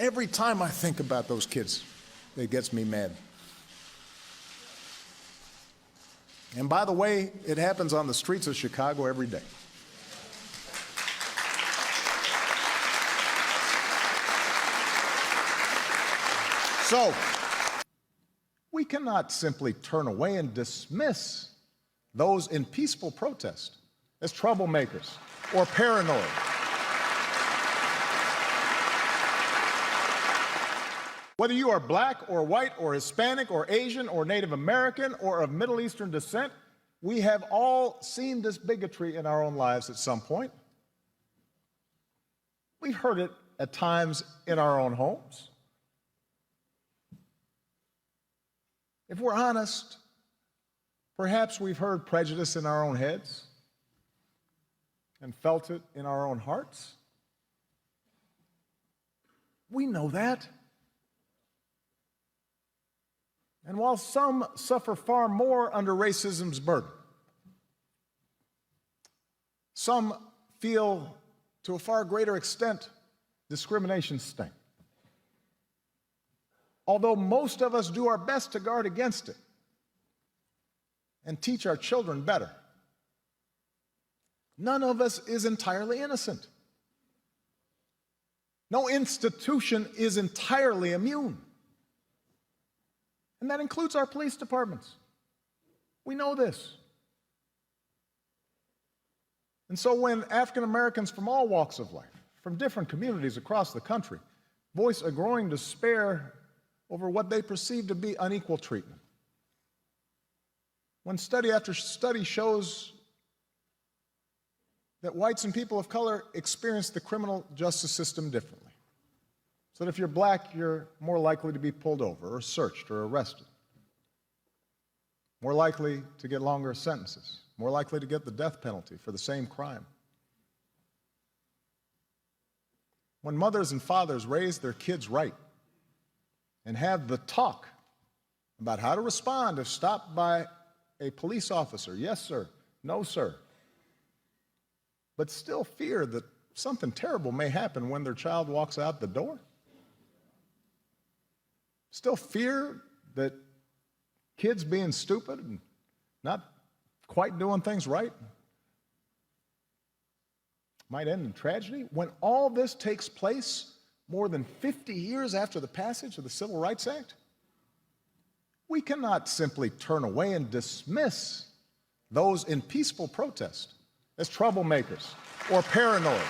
Every time I think about those kids, it gets me mad. And by the way, it happens on the streets of Chicago every day. So, we cannot simply turn away and dismiss those in peaceful protest as troublemakers or paranoid. Whether you are black or white or Hispanic or Asian or Native American or of Middle Eastern descent, we have all seen this bigotry in our own lives at some point. We've heard it at times in our own homes. If we're honest, perhaps we've heard prejudice in our own heads and felt it in our own hearts. We know that. And while some suffer far more under racism's burden, some feel to a far greater extent discrimination's sting. Although most of us do our best to guard against it and teach our children better, none of us is entirely innocent. No institution is entirely immune. And that includes our police departments. We know this. And so when African Americans from all walks of life, from different communities across the country, voice a growing despair over what they perceive to be unequal treatment, when study after study shows that whites and people of color experience the criminal justice system differently, so that if you're black, you're more likely to be pulled over or searched or arrested, more likely to get longer sentences, more likely to get the death penalty for the same crime. When mothers and fathers raise their kids right and have the talk about how to respond if stopped by a police officer, yes, sir, no, sir, but still fear that something terrible may happen when their child walks out the door, still fear that kids being stupid and not quite doing things right might end in tragedy, when all this takes place more than 50 years after the passage of the Civil Rights Act, we cannot simply turn away and dismiss those in peaceful protest as troublemakers or paranoid.